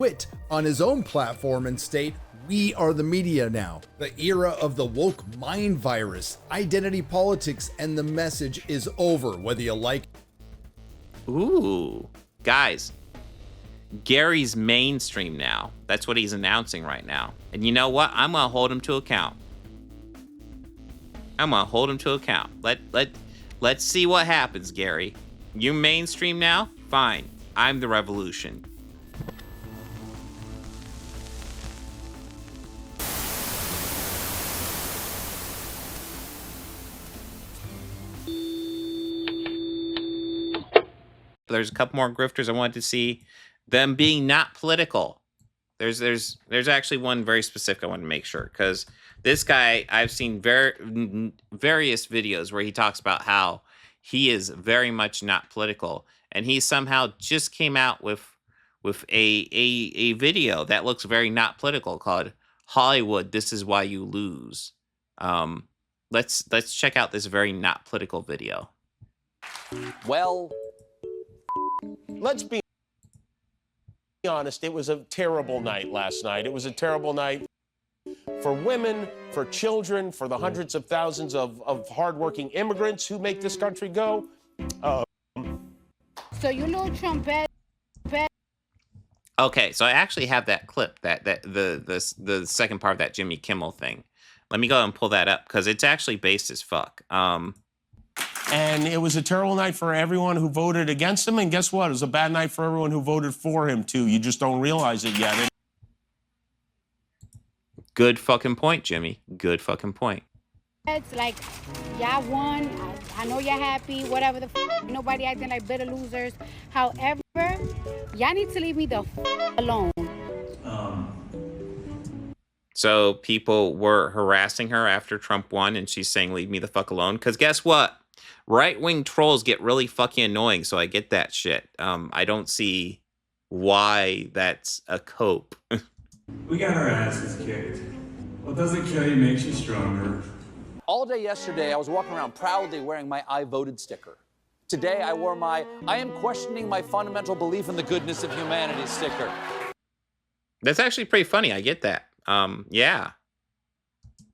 quit on his own platform and state, "We are the media now. The era of the woke mind virus, identity politics, and the message is over, whether you like." Ooh, guys, Gary's mainstream now. That's what he's announcing right now. And you know what? I'm going to hold him to account. Let's see what happens, Gary. You mainstream now? Fine. I'm the revolution. There's a couple more grifters I wanted to see them being not political. There's actually one very specific I want to make sure, because this guy, I've seen various videos where he talks about how he is very much not political, and he somehow just came out with a video that looks very not political called "Hollywood, This Is Why You Lose." Let's check out this very not political video. Well, let's be honest, it was a terrible night last night. It was a terrible night for women, for children, for the hundreds of thousands of hardworking immigrants who make this country go. So you know Trump bad. Okay, so I actually have that clip, the second part of that Jimmy Kimmel thing. Let me go and pull that up, because it's actually based as fuck. And it was a terrible night for everyone who voted against him. And guess what? It was a bad night for everyone who voted for him, too. You just don't realize it yet. Good fucking point, Jimmy. Good fucking point. It's like, y'all won. I know you're happy. Whatever the nobody acting like bitter losers. However, y'all need to leave me the alone. So people were harassing her after Trump won, and she's saying, "Leave me the fuck alone." Because guess what? Right-wing trolls get really fucking annoying, so I get that shit. I don't see why that's a cope. We got our asses kicked. What doesn't kill you makes you stronger. All day yesterday, I was walking around proudly wearing my I voted sticker. Today, I wore my I am questioning my fundamental belief in the goodness of humanity sticker. That's actually pretty funny. I get that. Yeah.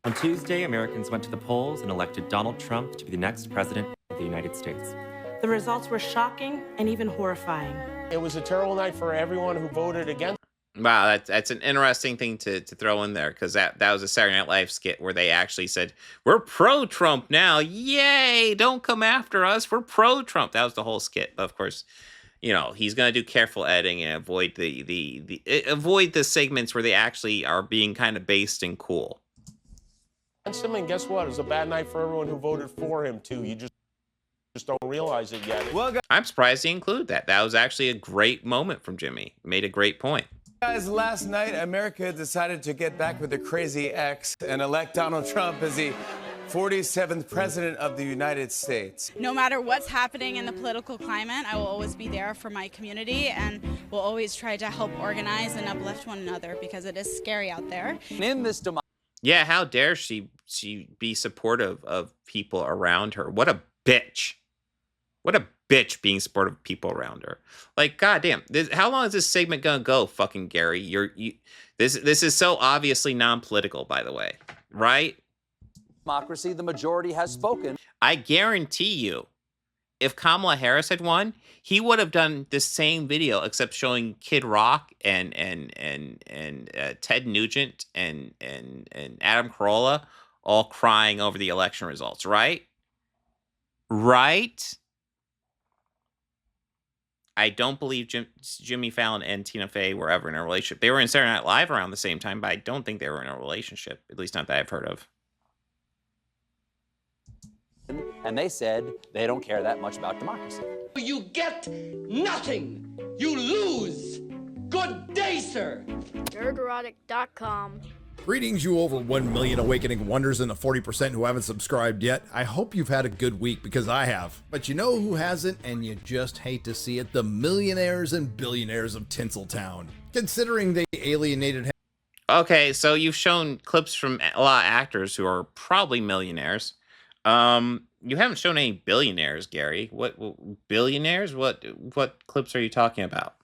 On Tuesday, Americans went to the polls and elected Donald Trump to be the next president of the United States. The results were shocking and even horrifying. It was a terrible night for everyone who voted against. Wow, that's an interesting thing to throw in there, because that was a Saturday Night Live skit where they actually said, "We're pro-Trump now. Yay! Don't come after us. We're pro-Trump." That was the whole skit. Of course, you know, he's going to do careful editing and avoid the segments where they actually are being kind of based and cool. Him, and guess what? It was a bad night for everyone who voted for him, too. You just don't realize it yet. Well, I'm surprised he included that. That was actually a great moment from Jimmy. Made a great point. guys, last night, America decided to get back with their crazy ex and elect Donald Trump as the 47th president of the United States. No matter what's happening in the political climate, I will always be there for my community and will always try to help organize and uplift one another, because it is scary out there. In this democracy. Yeah, how dare she be supportive of people around her? What a bitch. What a bitch being supportive of people around her. Like, goddamn, how long is this segment gonna go, fucking Gary? This is so obviously non-political, by the way, right? Democracy, the majority has spoken. I guarantee you, if Kamala Harris had won, he would have done the same video, except showing Kid Rock and Ted Nugent and Adam Carolla all crying over the election results, right? Right? I don't believe Jimmy Fallon and Tina Fey were ever in a relationship. They were in Saturday Night Live around the same time, but I don't think they were in a relationship, at least not that I've heard of. And they said they don't care that much about democracy. You get nothing. You lose. Good day, sir. Nerdrotic.com. Greetings, you over 1 million awakening wonders and the 40% who haven't subscribed yet. I hope you've had a good week, because I have. But you know who hasn't, and you just hate to see it? The millionaires and billionaires of Tinseltown. Considering they alienated. Okay, so you've shown clips from a lot of actors who are probably millionaires. You haven't shown any billionaires, Gary. What billionaires? What clips are you talking about?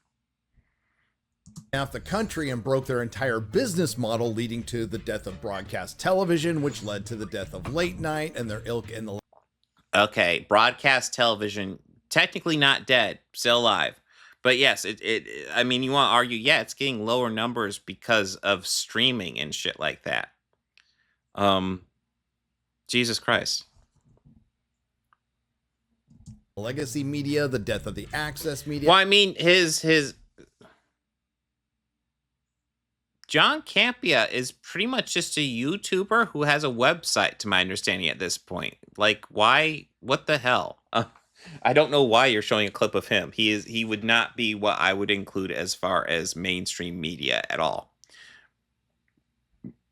half the country and broke their entire business model, leading to the death of broadcast television, which led to the death of late night and their ilk in the... Okay, broadcast television, technically not dead, still alive. But yes, I mean, you want to argue, yeah, it's getting lower numbers because of streaming and shit like that. Jesus Christ. Legacy media, the death of the access media. Well, I mean, his John Campea is pretty much just a YouTuber who has a website, to my understanding at this point. Like, why? What the hell? I don't know why you're showing a clip of him. He would not be what I would include as far as mainstream media at all.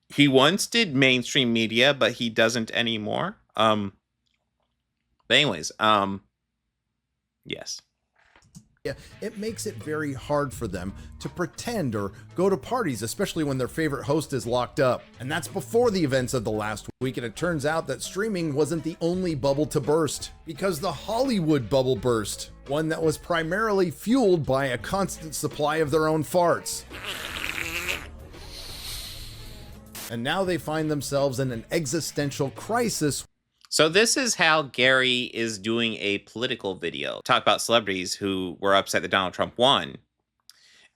He once did mainstream media, but he doesn't anymore. But anyways, yes. Yeah, it makes it very hard for them to pretend or go to parties, especially when their favorite host is locked up. And that's before the events of the last week, and it turns out that streaming wasn't the only bubble to burst, because the Hollywood bubble burst, one that was primarily fueled by a constant supply of their own farts. And now they find themselves in an existential crisis. So this is how Gary is doing a political video. Talk about celebrities who were upset that Donald Trump won.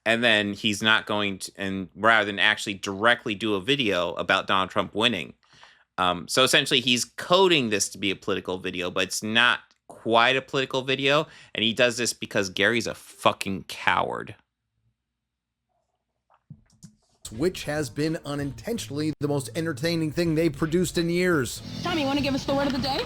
And then he's not going to, and rather than actually directly do a video about Donald Trump winning. So essentially he's coding this to be a political video, but it's not quite a political video. And he does this because Gary's a fucking coward. Which has been unintentionally the most entertaining thing they've produced in years. Tommy, you want to give us the word of the day?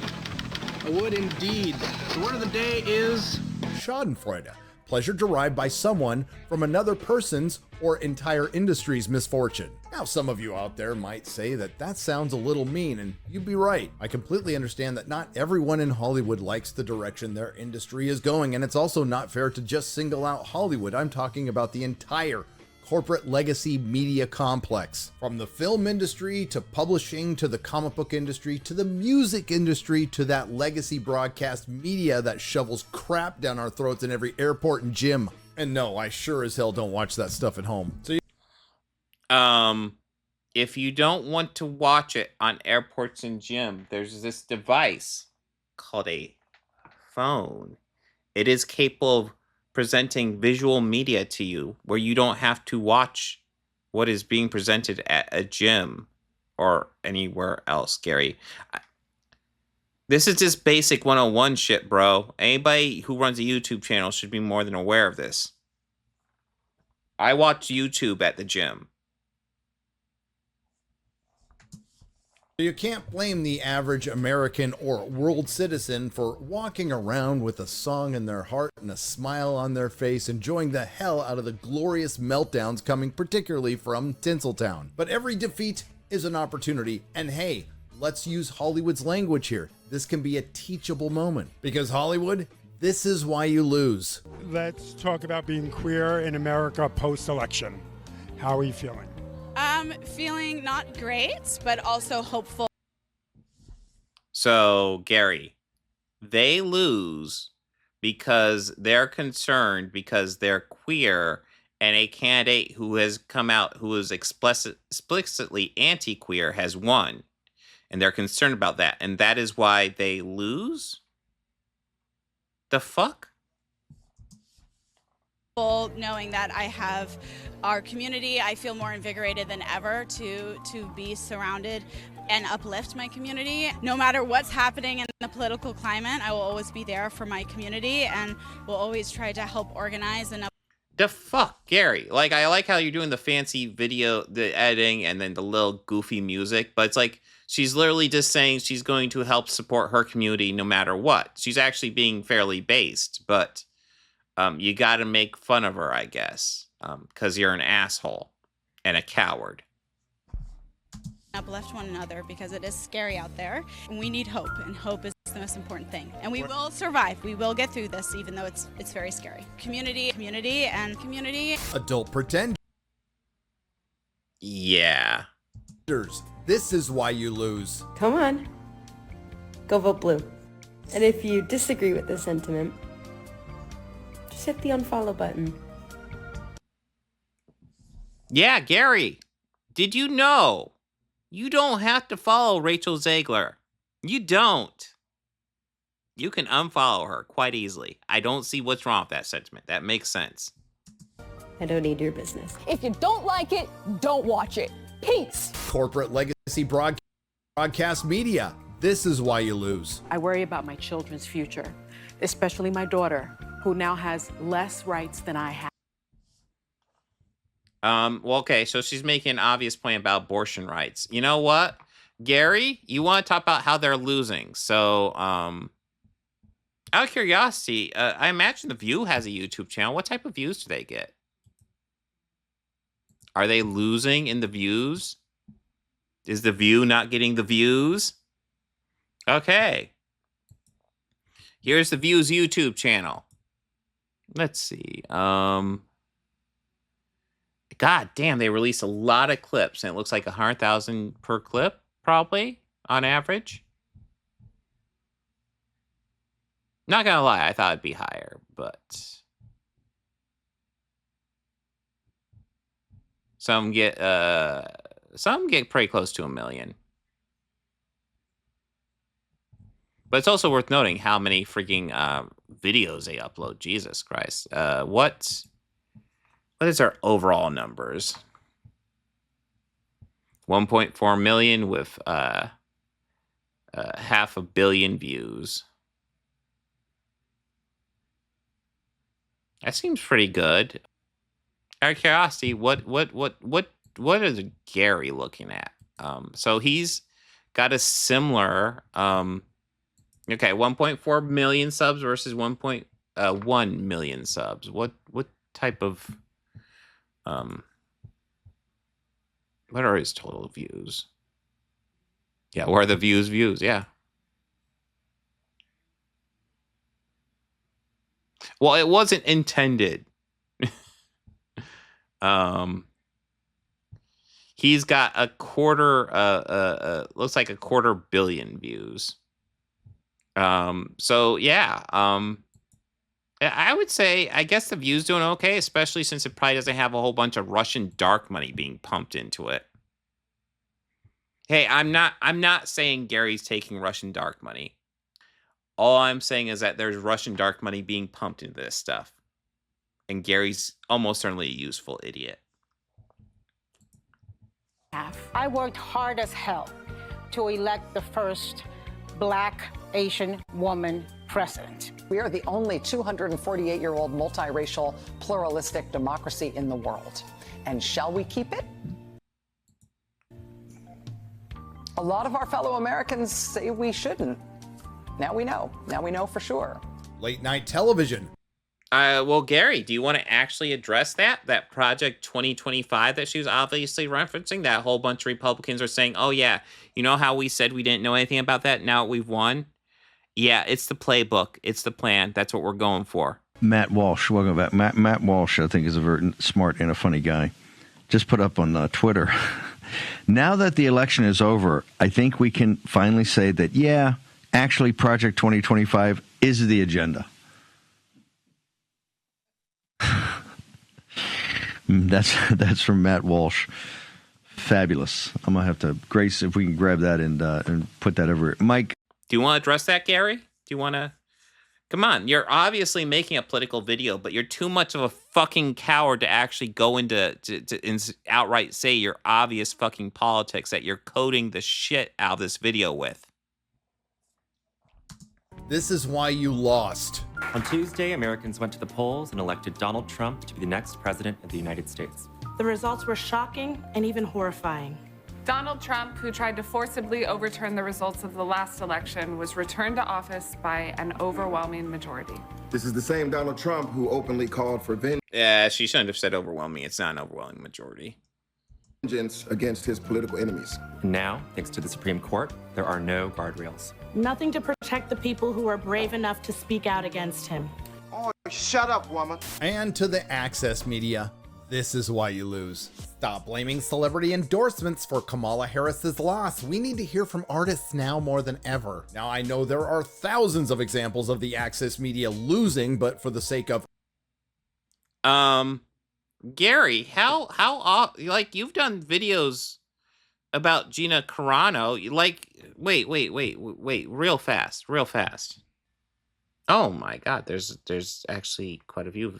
I would indeed. The word of the day is Schadenfreude, pleasure derived by someone from another person's or entire industry's misfortune. Now, some of you out there might say that that sounds a little mean, and you'd be right. I completely understand that not everyone in Hollywood likes the direction their industry is going, and it's also not fair to just single out Hollywood. I'm talking about the entire corporate legacy media complex. From the film industry to publishing to the comic book industry to the music industry to that legacy broadcast media that shovels crap down our throats in every airport and gym. And no, I sure as hell don't watch that stuff at home. So if you don't want to watch it on airports and gym, there's this device called a phone. It is capable of presenting visual media to you where you don't have to watch what is being presented at a gym or anywhere else, Gary. This is just basic 101 shit, bro. Anybody who runs a YouTube channel should be more than aware of this. I watch YouTube at the gym. you can't blame the average American or world citizen for walking around with a song in their heart and a smile on their face, enjoying the hell out of the glorious meltdowns coming particularly from Tinseltown. But every defeat is an opportunity, and hey, let's use Hollywood's language here. This can be a teachable moment, because Hollywood, this is why you lose. Let's talk about being queer in America post-election. How are you feeling? Feeling not great, but also hopeful. So, Gary, they lose because they're concerned because they're queer, and a candidate who has come out who is explicitly anti-queer has won. And they're concerned about that. And that is why they lose? The fuck? Knowing that I have our community, I feel more invigorated than ever to be surrounded and uplift my community. No matter what's happening in the political climate, I will always be there for my community and will always try to help organize and the fuck, Gary? Like, I like how you're doing the fancy video, the editing, and then the little goofy music, but it's like she's literally just saying she's going to help support her community no matter what. She's actually being fairly based, but you got to make fun of her, I guess, because you're an asshole and a coward. Uplift one another because it is scary out there. And we need hope, and hope is the most important thing. And we will survive. We will get through this, even though it's very scary. Community, and community. Adult pretend. Yeah. This is why you lose. Come on. Go vote blue. And if you disagree with this sentiment, just hit the unfollow button. Yeah, Gary, did you know you don't have to follow Rachel Zegler? You don't. You can unfollow her quite easily. I don't see what's wrong with that sentiment. That makes sense. I don't need your business. If you don't like it, don't watch it. Peace. Corporate legacy broadcast media. This is why you lose. I worry about my children's future, especially my daughter, who now has less rights than I have. Well, okay, so she's making an obvious point about abortion rights. You know what, Gary? You want to talk about how they're losing. So, out of curiosity, I imagine The View has a YouTube channel. What type of views do they get? Are they losing in the views? Is The View not getting the views? Okay. Here's The View's YouTube channel. Let's see. God damn, they release a lot of clips, and it looks like 100,000 per clip, probably, on average. Not gonna lie, I thought it'd be higher, but some get pretty close to 1 million. But it's also worth noting how many freaking videos they upload. Jesus Christ. What is our overall numbers? 1.4 million with 500 million views. That seems pretty good. Out of curiosity, what is Gary looking at? So he's got a similar okay, 1.4 million subs versus 1.1 million subs. What type of what are his total views? Yeah, what are the views? Yeah. Well, it wasn't intended. He's got a quarter looks like a 250 million views. So yeah, I would say, I guess The View's doing okay, especially since it probably doesn't have a whole bunch of Russian dark money being pumped into it. Hey, I'm not saying Gary's taking Russian dark money. All I'm saying is that there's Russian dark money being pumped into this stuff. And Gary's almost certainly a useful idiot. I worked hard as hell to elect the first Black Asian woman president. We are the only 248-year-old multiracial pluralistic democracy in the world. And shall we keep it? A lot of our fellow Americans say we shouldn't. Now we know. Now we know for sure. Late night television. Well, Gary, do you want to actually address that Project 2025 that she was obviously referencing? That a whole bunch of Republicans are saying, oh, yeah, you know how we said we didn't know anything about that? Now we've won. Yeah, it's the playbook. It's the plan. That's what we're going for. Matt Walsh, welcome back. Matt Walsh, I think, is a very smart and a funny guy. Just put up on Twitter. Now that the election is over, I think we can finally say that, yeah, actually Project 2025 is the agenda. That's from Matt Walsh. Fabulous. I'm going to have to, Grace, if we can grab that and put that over. Mike. Do you want to address that, Gary? Do you want to? Come on. You're obviously making a political video, but you're too much of a fucking coward to actually go into to outright say your obvious fucking politics that you're coding the shit out of this video with. This is why you lost. On Tuesday, Americans went to the polls and elected Donald Trump to be the next president of the United States. The results were shocking and even horrifying. Donald Trump, who tried to forcibly overturn the results of the last election, was returned to office by an overwhelming majority. This is the same Donald Trump who openly called for vengeance. Yeah, she shouldn't have said overwhelming. It's not an overwhelming majority. Against his political enemies. Now, thanks to the Supreme Court, there are no guardrails. Nothing to protect the people who are brave enough to speak out against him. Oh, shut up, woman. And to the access media, this is why you lose. Stop blaming celebrity endorsements for Kamala Harris's loss. We need to hear from artists now more than ever. Now, I know there are thousands of examples of the access media losing, but for the sake of Gary, how like you've done videos about Gina Carano. Like, wait, real fast. Oh my God, there's actually quite a few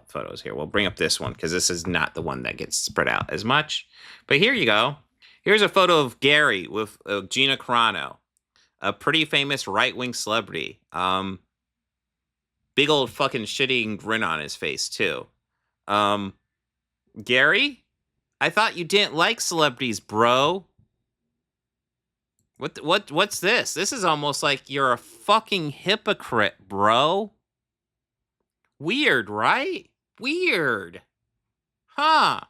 photos here. We'll bring up this one because this is not the one that gets spread out as much. But here you go. Here's a photo of Gary with Gina Carano, a pretty famous right-wing celebrity. Big old fucking shitting grin on his face too. Gary, I thought you didn't like celebrities, bro. What's this? This is almost like you're a fucking hypocrite, bro. Weird, right? Weird. Huh.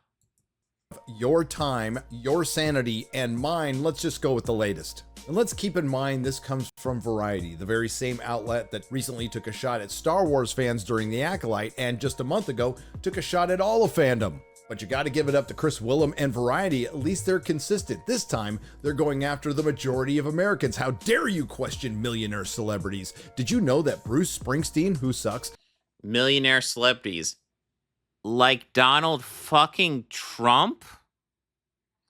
Your time, your sanity, and mine. Let's just go with the latest. And let's keep in mind this comes from Variety, the very same outlet that recently took a shot at Star Wars fans during The Acolyte, and just a month ago took a shot at all of fandom. But you got to give it up to Chris Willem and Variety. At least they're consistent. This time, they're going after the majority of Americans. How dare you question millionaire celebrities? Did you know that Bruce Springsteen, who sucks, millionaire celebrities like Donald fucking Trump?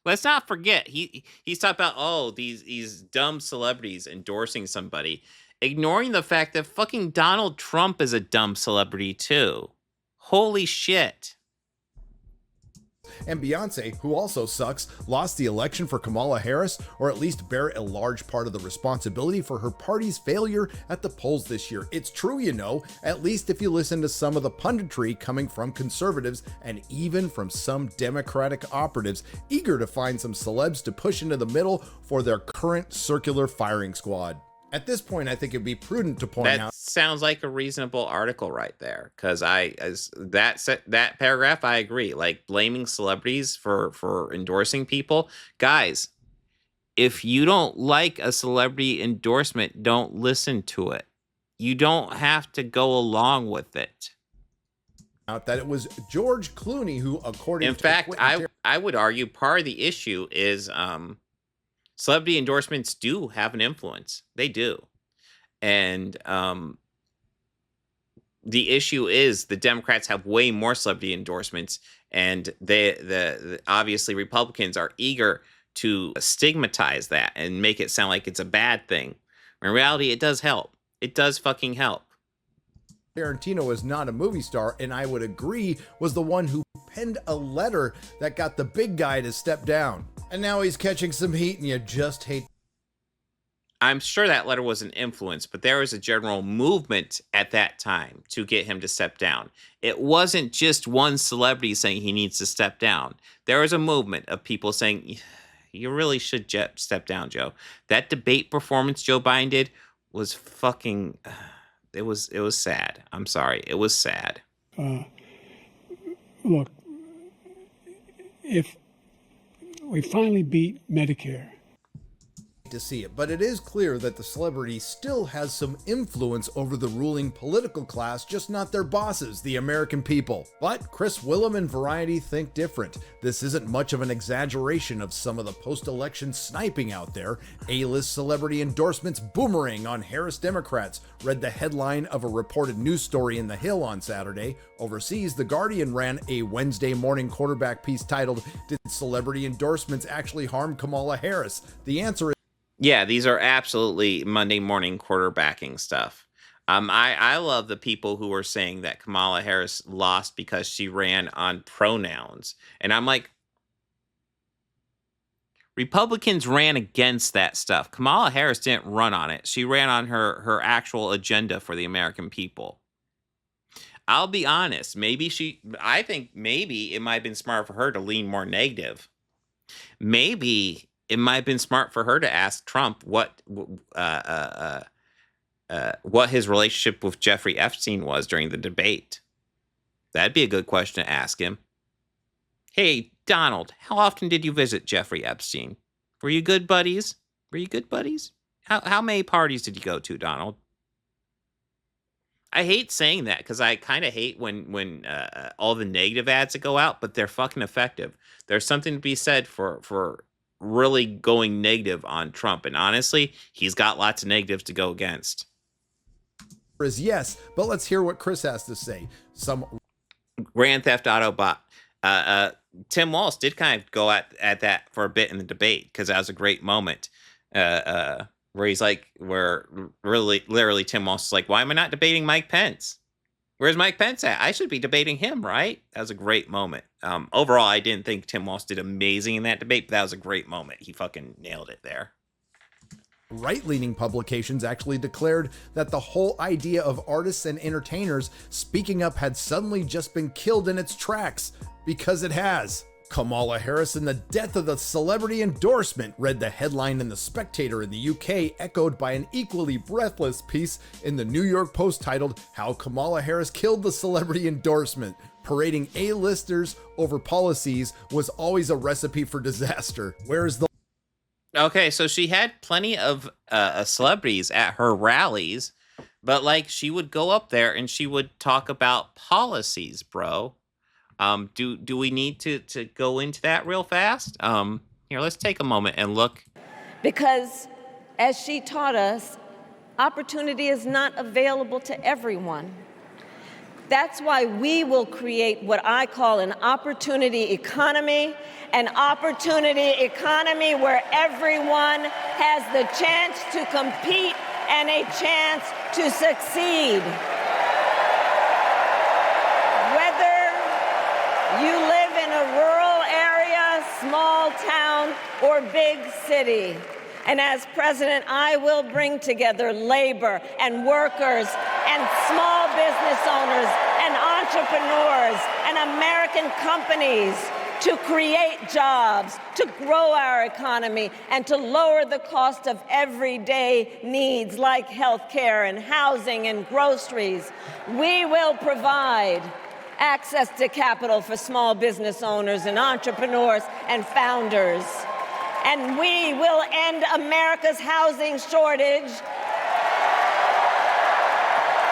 Let's not forget, he's talking about, these dumb celebrities endorsing somebody, ignoring the fact that fucking Donald Trump is a dumb celebrity too. Holy shit. and Beyonce, who also sucks, lost the election for Kamala Harris, or at least bear a large part of the responsibility for her party's failure at the polls this year. It's true, you know, at least if you listen to some of the punditry coming from conservatives and even from some Democratic operatives eager to find some celebs to push into the middle for their current circular firing squad. At this point, I think it'd be prudent to point out. That sounds like a reasonable article right there, because that paragraph, I agree. Like blaming celebrities for endorsing people, guys. If you don't like a celebrity endorsement, don't listen to it. You don't have to go along with it. That it was George Clooney who, according in to fact, I would argue part of the issue is celebrity endorsements do have an influence. They do. And the issue is the Democrats have way more celebrity endorsements, and the obviously Republicans are eager to stigmatize that and make it sound like it's a bad thing. In reality, it does help. It does fucking help. Tarantino is not a movie star, and I would agree was the one who penned a letter that got the big guy to step down. And now he's catching some heat, and you just hate. I'm sure that letter was an influence, but there was a general movement at that time to get him to step down. It wasn't just one celebrity saying he needs to step down. There was a movement of people saying, you really should step down, Joe. That debate performance Joe Biden did was fucking... It was sad. I'm sorry. It was sad. Look, if we finally beat Medicare. To see it, but it is clear that the celebrity still has some influence over the ruling political class, just not their bosses, the American people. But Chris Willem and Variety think different. This isn't much of an exaggeration of some of the post-election sniping out there. A-list celebrity endorsements boomerang on Harris Democrats, read the headline of a reported news story in The Hill on Saturday. Overseas, The Guardian ran a Wednesday morning quarterback piece titled, "Did celebrity endorsements actually harm Kamala Harris?" The answer is yeah, these are absolutely Monday morning quarterbacking stuff. I love the people who are saying that Kamala Harris lost because she ran on pronouns. And I'm like, Republicans ran against that stuff. Kamala Harris didn't run on it. She ran on her actual agenda for the American people. I'll be honest. I think maybe it might have been smart for her to lean more negative. Maybe it might have been smart for her to ask Trump what his relationship with Jeffrey Epstein was during the debate. That'd be a good question to ask him. Hey, Donald, how often did you visit Jeffrey Epstein? Were you good buddies? How many parties did you go to, Donald? I hate saying that because I kind of hate when all the negative ads that go out, but they're fucking effective. There's something to be said for really going negative on Trump. And honestly, he's got lots of negatives to go against. Is yes, but let's hear what Chris has to say. Grand Theft Auto bot. Tim Walz did kind of go at that for a bit in the debate because that was a great moment where he's like, where really literally Tim Walz is like, why am I not debating Mike Pence? Where's Mike Pence at? I should be debating him, right? That was a great moment. Overall, I didn't think Tim Walz did amazing in that debate, but that was a great moment. He fucking nailed it there. Right-leaning publications actually declared that the whole idea of artists and entertainers speaking up had suddenly just been killed in its tracks, because it has. Kamala Harris and the death of the celebrity endorsement, read the headline in The Spectator in the UK, echoed by an equally breathless piece in the New York Post titled, How Kamala Harris Killed the Celebrity Endorsement. Parading A-listers over policies was always a recipe for disaster. Whereas the Okay, so she had plenty of celebrities at her rallies, but like she would go up there and she would talk about policies, bro. Do we need to go into that real fast? Here, let's take a moment and look. Because as she taught us, opportunity is not available to everyone. That's why we will create what I call an opportunity economy where everyone has the chance to compete and a chance to succeed. Whether you live in a rural area, small town, or big city. And as president, I will bring together labor and workers and small business owners and entrepreneurs and American companies to create jobs, to grow our economy, and to lower the cost of everyday needs like healthcare and housing and groceries. We will provide access to capital for small business owners and entrepreneurs and founders. And we will end America's housing shortage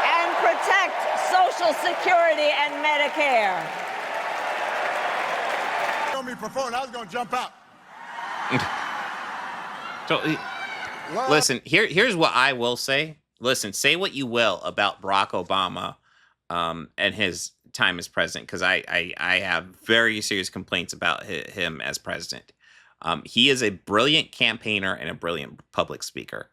and protect Social Security and Medicare. Me performing, I was gonna jump out. So, listen, here's what I will say. Listen, say what you will about Barack Obama and his time as president, because I have very serious complaints about him as president. He is a brilliant campaigner and a brilliant public speaker.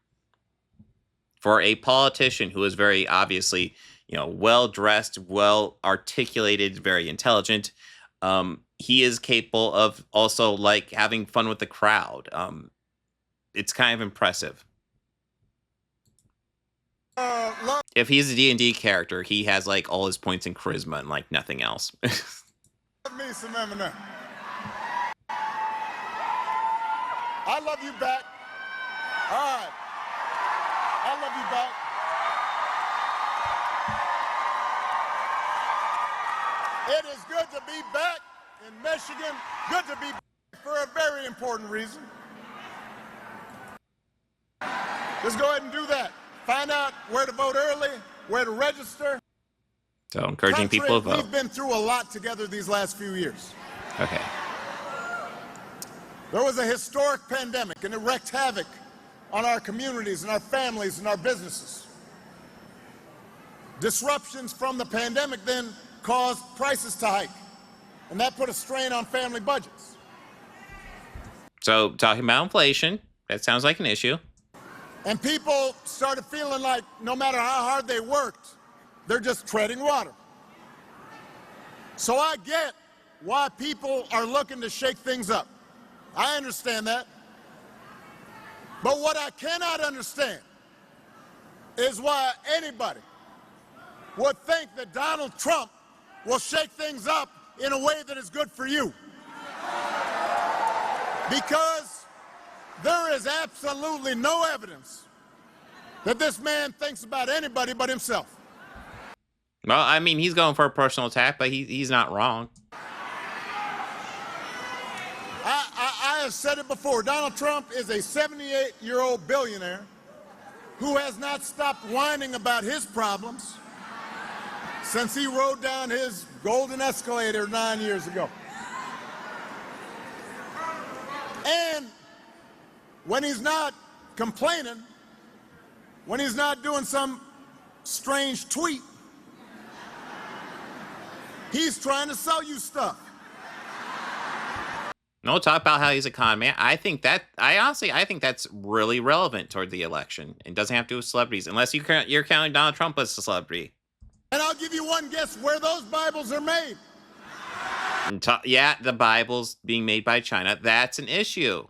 For a politician who is very obviously, well-dressed, well-articulated, very intelligent, he is capable of also like having fun with the crowd. It's kind of impressive. If he's a D&D character, he has like all his points in charisma and like nothing else. Me some Eminem. I love you back. All right. I love you back. It is good to be back in Michigan. Good to be back for a very important reason. Let's go ahead and do that. Find out where to vote early, where to register. So encouraging people to vote. We've been through a lot together these last few years. Okay. There was a historic pandemic, and it wreaked havoc on our communities and our families and our businesses. Disruptions from the pandemic then caused prices to hike, and that put a strain on family budgets. So talking about inflation, that sounds like an issue. And people started feeling like no matter how hard they worked, they're just treading water. So I get why people are looking to shake things up. I understand that. But what I cannot understand is why anybody would think that Donald Trump will shake things up in a way that is good for you. Because there is absolutely no evidence that this man thinks about anybody but himself. Well, I mean, he's going for a personal attack, but he's not wrong. I have said it before. Donald Trump is a 78-year-old billionaire who has not stopped whining about his problems since he rode down his golden escalator 9 years ago. And when he's not complaining, when he's not doing some strange tweet, He's trying to sell you stuff. No, talk about how he's a con man. I think that's really relevant toward the election. It doesn't have to do with celebrities, unless you're counting Donald Trump as a celebrity. And I'll give you one guess where those Bibles are made. Yeah, the Bible's being made by China. That's an issue.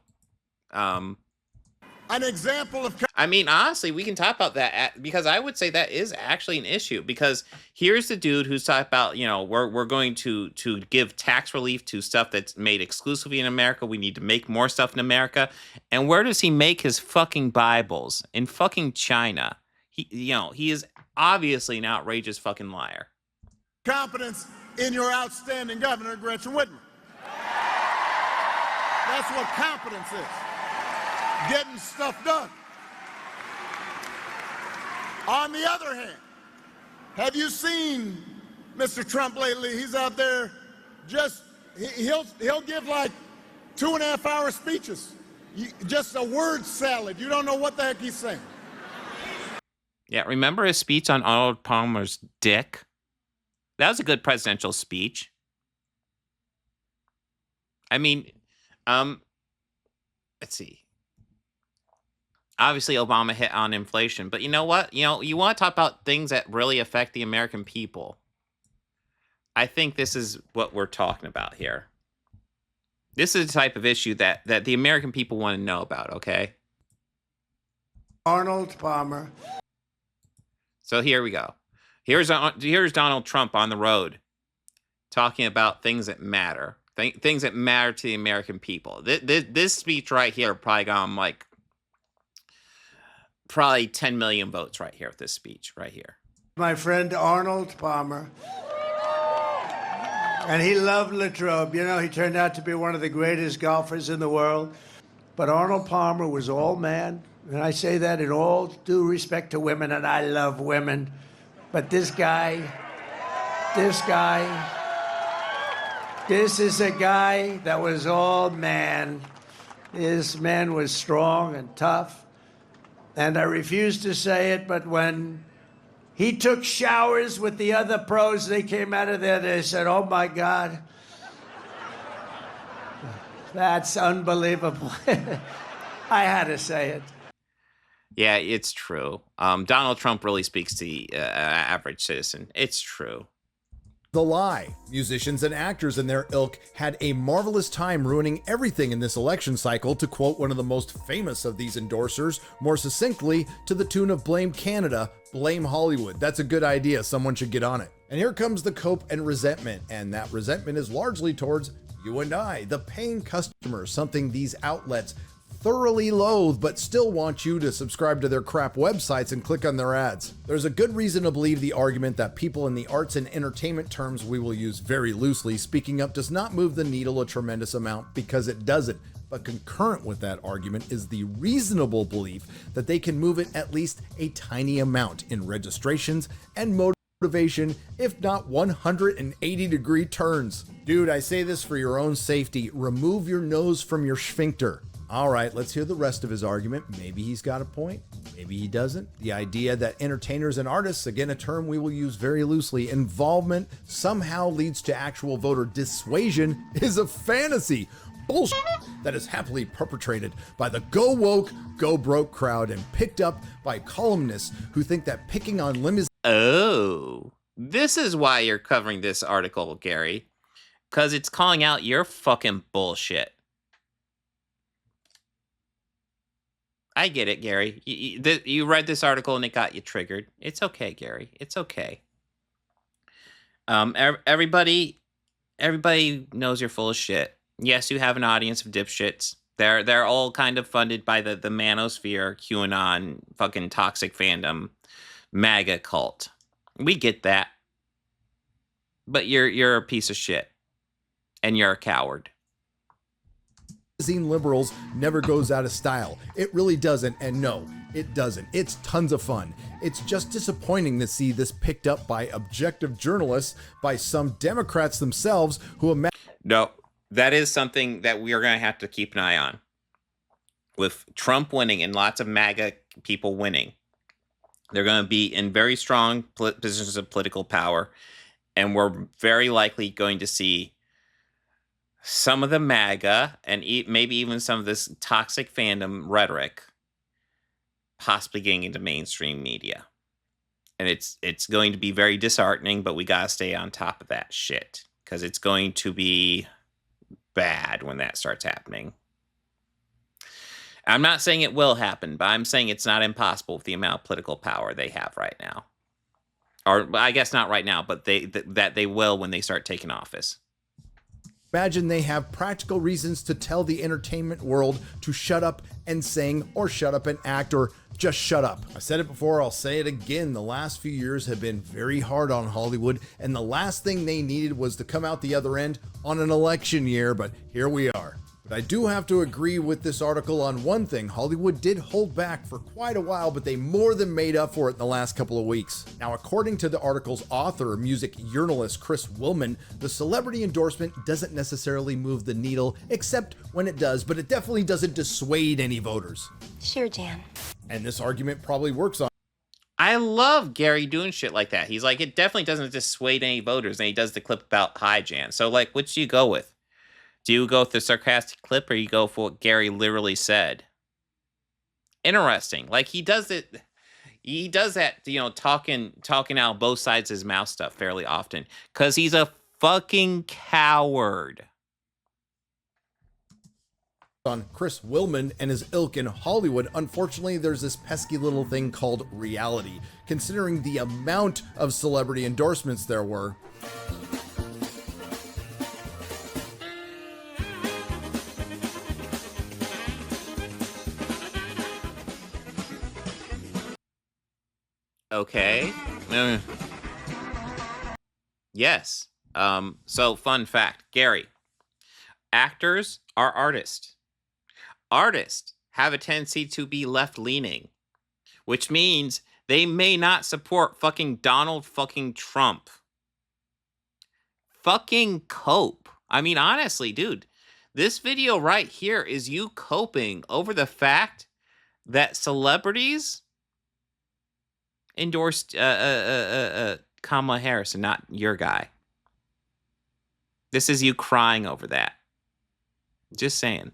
An example of... I mean, honestly, we can talk about that because I would say that is actually an issue, because here's the dude who's talking about, we're going to give tax relief to stuff that's made exclusively in America. We need to make more stuff in America. And where does he make his fucking Bibles? In fucking China. He is obviously an outrageous fucking liar. Confidence in your outstanding governor, Gretchen Whitmer. That's what competence is. Getting stuff done. On the other hand, have you seen Mr. Trump lately? He's out there he'll give like 2.5-hour speeches. Just a word salad. You don't know what the heck he's saying. Yeah, remember his speech on Arnold Palmer's dick? That was a good presidential speech. I mean, let's see. Obviously, Obama hit on inflation, but you know what? You want to talk about things that really affect the American people. I think this is what we're talking about here. This is the type of issue that the American people want to know about, okay? Arnold Palmer. So here we go. Here's Donald Trump on the road talking about things that matter. Things that matter to the American people. This speech right here probably got him like probably 10 million votes right here with this speech right here. My friend Arnold Palmer. And he loved Latrobe. He turned out to be one of the greatest golfers in the world. But Arnold Palmer was all man. And I say that in all due respect to women, and I love women. But this is a guy that was all man. This man was strong and tough. And I refuse to say it, but when he took showers with the other pros, they came out of there, they said, oh my God, that's unbelievable. I had to say it. Yeah, it's true. Donald Trump really speaks to the average citizen. It's true. The lie. Musicians and actors in their ilk had a marvelous time ruining everything in this election cycle, to quote one of the most famous of these endorsers, more succinctly, to the tune of blame Canada, blame Hollywood. That's a good idea. Someone should get on it. And here comes the cope and resentment, and that resentment is largely towards you and I, the paying customers, something these outlets thoroughly loathe but still want you to subscribe to their crap websites and click on their ads. There's a good reason to believe the argument that people in the arts and entertainment terms we will use very loosely speaking up does not move the needle a tremendous amount, because it doesn't. But concurrent with that argument is the reasonable belief that they can move it at least a tiny amount in registrations and motivation, if not 180-degree turns. Dude, I say this for your own safety. Remove your nose from your sphincter. All right, let's hear the rest of his argument. Maybe he's got a point, maybe he doesn't. The idea that entertainers and artists, again a term we will use very loosely, involvement somehow leads to actual voter dissuasion is a fantasy. Bullshit that is happily perpetrated by the go woke, go broke crowd and picked up by columnists who think that picking on limousines... Oh, this is why you're covering this article, Gary. Because it's calling out your fucking bullshit. I get it, Gary. You read this article and it got you triggered. It's okay, Gary. It's okay. Everybody knows you're full of shit. Yes, you have an audience of dipshits. They're all kind of funded by the manosphere, QAnon, fucking toxic fandom, MAGA cult. We get that. But you're a piece of shit. And you're a coward. Liberals never goes out of style. It really doesn't, and no, it doesn't. It's tons of fun. It's just disappointing to see this picked up by objective journalists, by some Democrats themselves who No, that is something that we are going to have to keep an eye on. With Trump winning and lots of MAGA people winning, they're going to be in very strong positions of political power. And we're very likely going to see some of the MAGA and maybe even some of this toxic fandom rhetoric possibly getting into mainstream media. And it's going to be very disheartening, but we got to stay on top of that shit because it's going to be bad when that starts happening. I'm not saying it will happen, but I'm saying it's not impossible with the amount of political power they have right now. Or I guess not right now, but that they will when they start taking office. Imagine they have practical reasons to tell the entertainment world to shut up and sing, or shut up and act, or just shut up. I said it before, I'll say it again. The last few years have been very hard on Hollywood, and the last thing they needed was to come out the other end on an election year, but here we are. But I do have to agree with this article on one thing. Hollywood did hold back for quite a while, but they more than made up for it in the last couple of weeks. Now, according to the article's author, music journalist Chris Willman, the celebrity endorsement doesn't necessarily move the needle, except when it does, but it definitely doesn't dissuade any voters. Sure, Jan. And this argument probably works on. I love Gary doing shit like that. He's like, it definitely doesn't dissuade any voters, and he does the clip about hi, Jan. So, like, which do you go with? Do you go with the sarcastic clip, or you go for what Gary literally said? Interesting. Like, he does it. He does that, you know, talking out both sides of his mouth stuff fairly often, because he's a fucking coward. On Chris Willman and his ilk in Hollywood, unfortunately, there's this pesky little thing called reality. Considering the amount of celebrity endorsements there were. Okay. Yes. So fun fact, Gary. Actors are artists. Artists have a tendency to be left-leaning, which means they may not support fucking Donald fucking Trump. Fucking cope. I mean, honestly, dude, this video right here is you coping over the fact that celebrities endorsed Kamala Harris and not your guy. This is you crying over that. Just saying.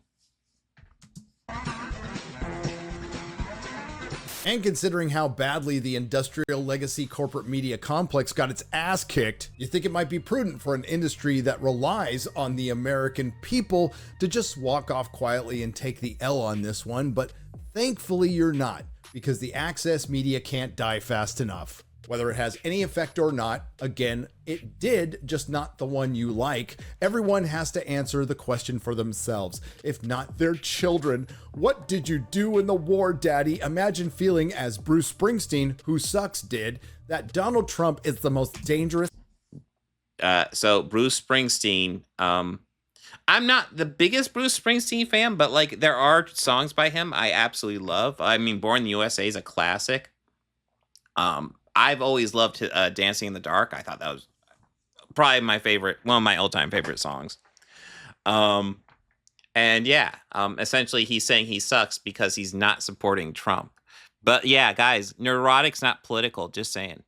And considering how badly the industrial legacy corporate media complex got its ass kicked, you think it might be prudent for an industry that relies on the American people to just walk off quietly and take the L on this one, but thankfully you're not, because the access media can't die fast enough. Whether it has any effect or not, again, it did, just not the one you like. Everyone has to answer the question for themselves, if not their children. What did you do in the war, Daddy? Imagine feeling, as Bruce Springsteen, who sucks, did, that Donald Trump is the most dangerous. So Bruce Springsteen, I'm not the biggest Bruce Springsteen fan, but like there are songs by him I absolutely love. I mean, Born in the USA is a classic. I've always loved Dancing in the Dark. I thought that was probably my favorite, one of my all-time favorite songs. And yeah, essentially he's saying he sucks because he's not supporting Trump. But yeah, guys, Nerdrotic's not political, just saying.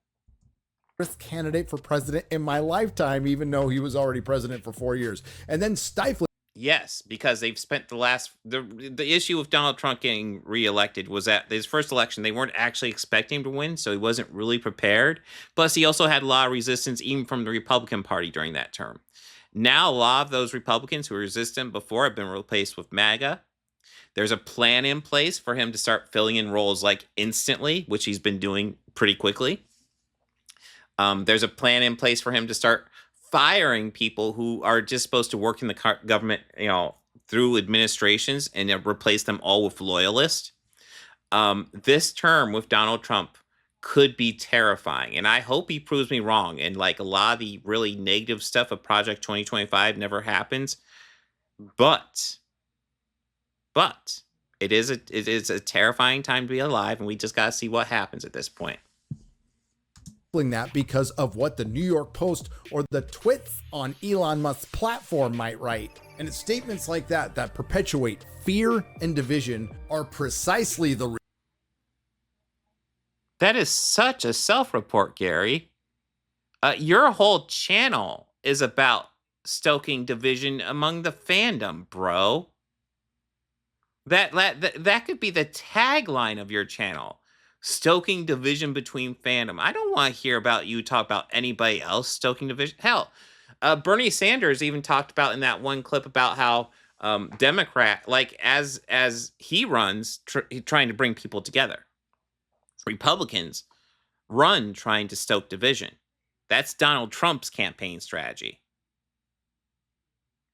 Candidate for president in my lifetime, even though he was already president for 4 years. And then stifling. Yes, because they've spent the issue with Donald Trump getting reelected was that his first election, they weren't actually expecting him to win, so he wasn't really prepared. Plus, he also had a lot of resistance even from the Republican Party during that term. Now, a lot of those Republicans who were resistant before have been replaced with MAGA. There's a plan in place for him to start filling in roles like instantly, which he's been doing pretty quickly. There's a plan in place for him to start firing people who are just supposed to work in the government, you know, through administrations and replace them all with loyalists. This term with Donald Trump could be terrifying, and I hope he proves me wrong. And like a lot of the really negative stuff of Project 2025 never happens, but it is a terrifying time to be alive, and we just gotta see what happens at this point. That because of what the New York Post or the twits on Elon Musk's platform might write. And it's statements like that that perpetuate fear and division are precisely the That is such a self-report, Gary. Your whole channel is about stoking division among the fandom, bro. That could be the tagline of your channel. Stoking division between fandom. I don't want to hear about you talk about anybody else stoking division. Hell, Bernie Sanders even talked about in that one clip about how Democrat, like as he runs, trying to bring people together. Republicans run trying to stoke division. That's Donald Trump's campaign strategy.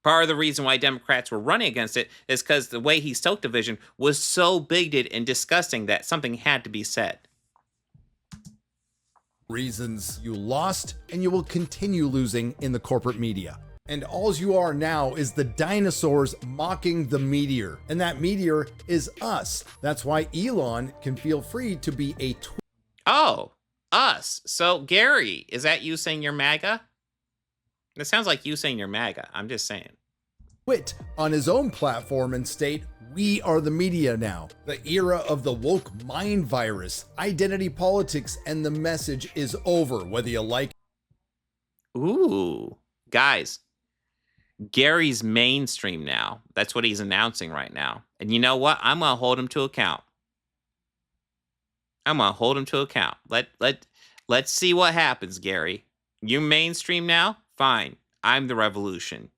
Part of the reason why Democrats were running against it is because the way he stoked division was so bigoted and disgusting that something had to be said. Reasons you lost and you will continue losing in the corporate media. And all you are now is the dinosaurs mocking the meteor. And that meteor is us. That's why Elon can feel free to be a Oh, us. So Gary, is that you saying you're MAGA? It sounds like you saying you're MAGA. I'm just saying. Twit on his own platform and state, "We are the media now. The era of the woke mind virus, identity politics, and the message is over, whether you like." Ooh, guys, Gary's mainstream now. That's what he's announcing right now. And you know what? I'm going to hold him to account. I'm going to hold him to account. Let's see what happens, Gary. You mainstream now? Fine. I'm the revolution.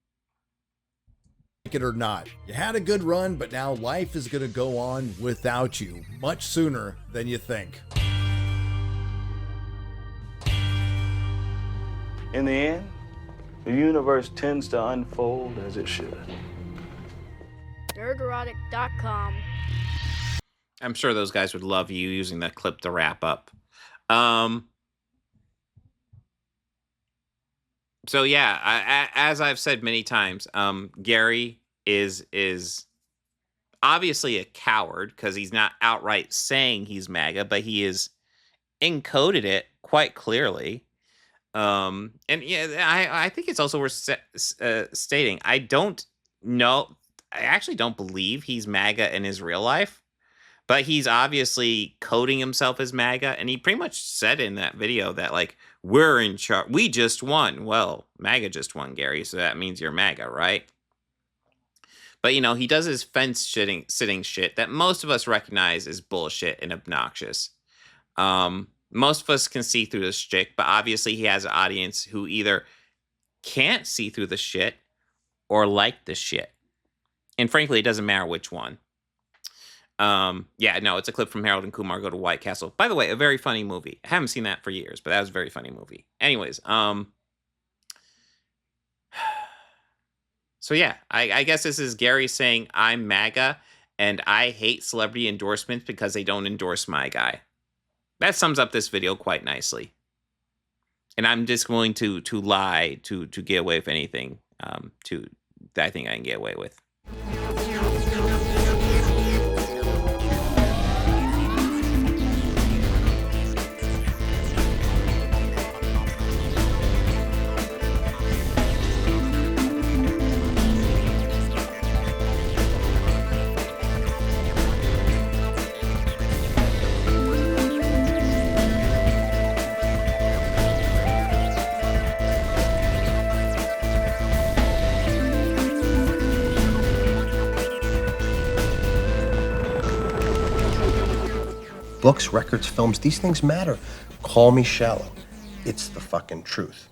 Like it or not, you had a good run, but now life is going to go on without you much sooner than you think. In the end, the universe tends to unfold as it should. Nerdrotic.com. I'm sure those guys would love you using that clip to wrap up. So yeah, as I've said many times, Gary is obviously a coward because he's not outright saying he's MAGA, but he is encoded it quite clearly. And yeah, I think it's also worth stating, I actually don't believe he's MAGA in his real life, but he's obviously coding himself as MAGA, and he pretty much said in that video that, like, we're in charge, we just won. Well, MAGA just won, Gary, so that means you're MAGA, right? But, you know, he does his fence-sitting shit that most of us recognize as bullshit and obnoxious. Most of us can see through this shit, but obviously he has an audience who either can't see through the shit or like the shit. And frankly, it doesn't matter which one. Yeah, no, it's a clip from Harold and Kumar Go to White Castle. By the way, a very funny movie. I haven't seen that for years, but that was a very funny movie. Anyways, so yeah, I guess this is Gary saying I'm MAGA and I hate celebrity endorsements because they don't endorse my guy. That sums up this video quite nicely. And I'm just willing to lie to get away with anything that I think I can get away with. Books, records, films, these things matter. Call me shallow. It's the fucking truth.